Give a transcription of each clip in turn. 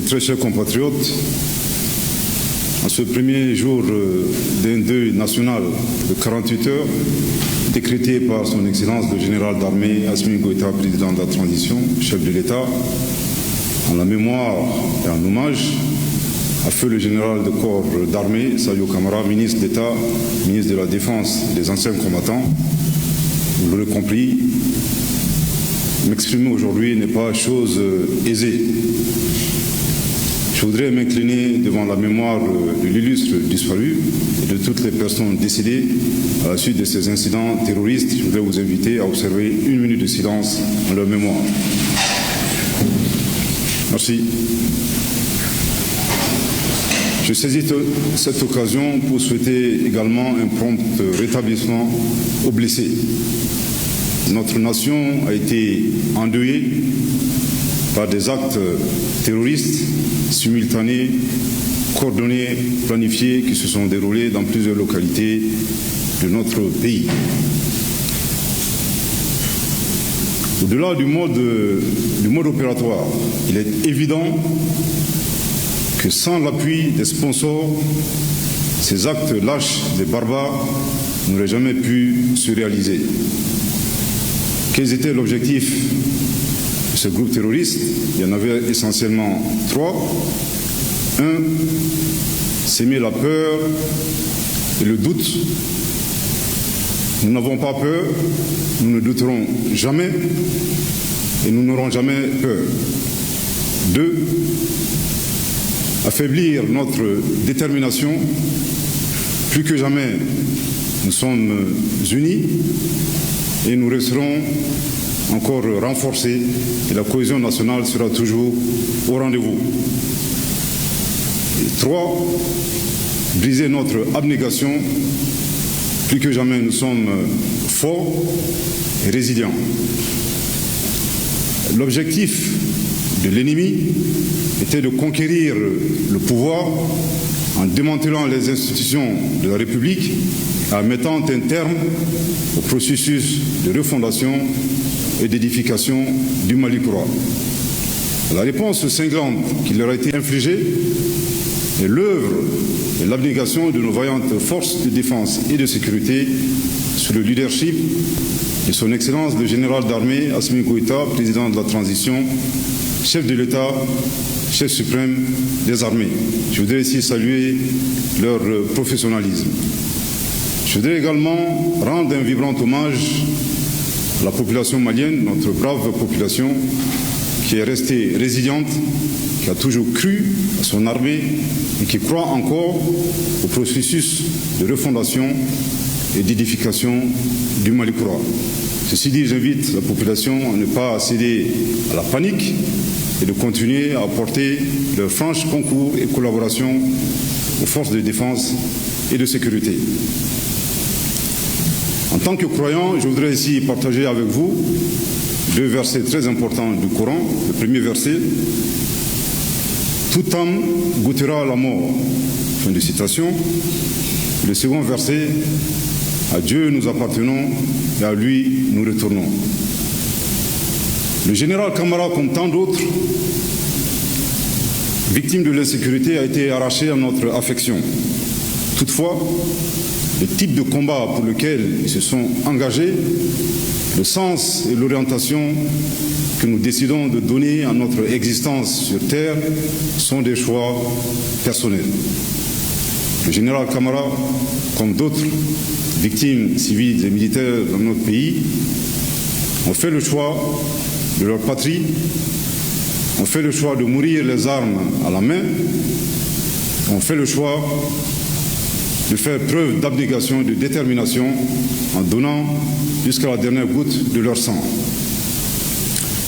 Très chers compatriotes, en ce premier jour d'un deuil national de 48 heures, décrété par son Excellence le général d'armée Assimi Goïta, président de la transition, chef de l'État, en la mémoire et en hommage à feu le général de corps d'armée, Sadio Kamara, ministre d'État, ministre de la Défense et des anciens combattants. Vous l'aurez compris, m'exprimer aujourd'hui n'est pas chose aisée. Je voudrais m'incliner devant la mémoire de l'illustre disparu et de toutes les personnes décédées à la suite de ces incidents terroristes. Je voudrais vous inviter à observer une minute de silence en leur mémoire. Merci. Je saisis cette occasion pour souhaiter également un prompt rétablissement aux blessés. Notre nation a été endeuillée par des actes terroristes simultanés, coordonnés, planifiés qui se sont déroulés dans plusieurs localités de notre pays. Au-delà du mode opératoire, il est évident que sans l'appui des sponsors, ces actes lâches des barbares n'auraient jamais pu se réaliser. Quels étaient l'objectif de ce groupe terroriste? Il y en avait essentiellement trois. Un, s'aimer la peur et le doute. Nous n'avons pas peur, nous ne douterons jamais et nous n'aurons jamais peur. Deux, affaiblir notre détermination. Plus que jamais, nous sommes unis et nous resterons encore renforcés et la cohésion nationale sera toujours au rendez-vous. Et trois, briser notre abnégation. Plus que jamais, nous sommes forts et résilients. L'objectif de l'ennemi était de conquérir le pouvoir en démantelant les institutions de la République et en mettant un terme au processus de refondation et d'édification du Mali croix. La réponse cinglante qui leur a été infligée est l'œuvre et l'abnégation de nos vaillantes forces de défense et de sécurité sous le leadership de son Excellence le général d'armée Assimi Goïta, président de la transition, chef de l'État, chef suprême des armées. Je voudrais ici saluer leur professionnalisme. Je voudrais également rendre un vibrant hommage à la population malienne, notre brave population, qui est restée résiliente, qui a toujours cru à son armée et qui croit encore au processus de refondation et d'édification du Mali croix. Ceci dit, j'invite la population à ne pas céder à la panique et de continuer à apporter leur franche concours et collaboration aux forces de défense et de sécurité. En tant que croyant, je voudrais ici partager avec vous deux versets très importants du Coran. Le premier verset, « Toute âme goûtera la mort ». Fin de citation. Le second verset, « À Dieu nous appartenons et à lui nous retournons ». Le général Kamara, comme tant d'autres, victime de l'insécurité, a été arraché à notre affection. Toutefois, le type de combat pour lequel ils se sont engagés, le sens et l'orientation que nous décidons de donner à notre existence sur Terre sont des choix personnels. Le général Kamara, comme d'autres victimes civiles et militaires dans notre pays, ont fait le choix de leur patrie, ont fait le choix de mourir les armes à la main, ont fait le choix de faire preuve d'abnégation et de détermination en donnant jusqu'à la dernière goutte de leur sang.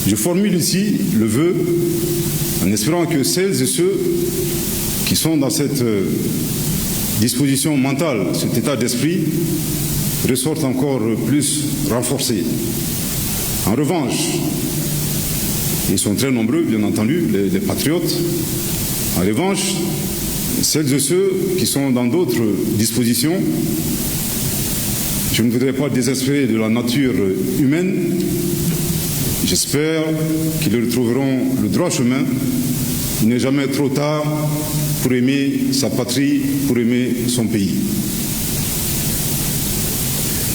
Je formule ici le vœu en espérant que celles et ceux qui sont dans cette disposition mentale, cet état d'esprit, ressortent encore plus renforcés. En revanche, ils sont très nombreux, bien entendu, les patriotes. En revanche, celles et ceux qui sont dans d'autres dispositions, je ne voudrais pas désespérer de la nature humaine. J'espère qu'ils retrouveront le droit chemin Il n'est jamais trop tard pour aimer sa patrie, pour aimer son pays.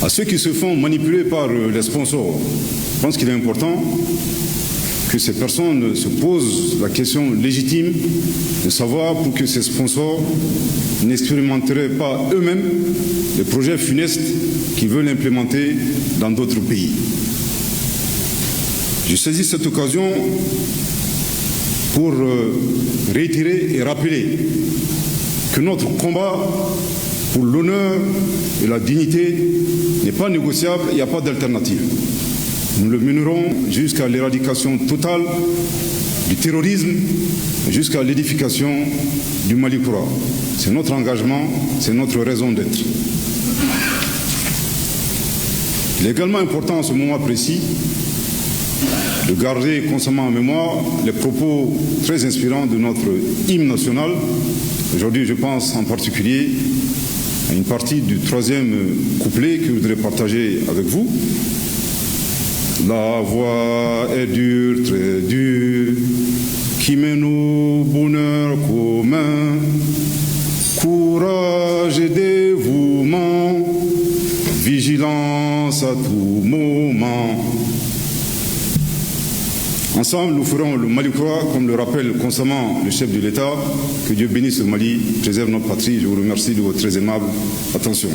À ceux qui se font manipuler par les sponsors, je pense qu'il est important que ces personnes se posent la question légitime de savoir pour que ces sponsors n'expérimenteraient pas eux-mêmes les projets funestes qu'ils veulent implémenter dans d'autres pays. Je saisis cette occasion pour réitérer et rappeler que notre combat pour l'honneur et la dignité n'est pas négociable, il n'y a pas d'alternative. Nous le mènerons jusqu'à l'éradication totale du terrorisme, jusqu'à l'édification du Mali Koura. C'est notre engagement, c'est notre raison d'être. Il est également important en ce moment précis de garder constamment en mémoire les propos très inspirants de notre hymne national. Aujourd'hui, je pense en particulier à une partie du troisième couplet que je voudrais partager avec vous. La voie est dure, très dure, qui mène au bonheur commun. Courage et dévouement, vigilance à tout moment. Ensemble, nous ferons le Mali Koura, comme le rappelle constamment le chef de l'État. Que Dieu bénisse le Mali, préserve notre patrie. Je vous remercie de votre très aimable attention.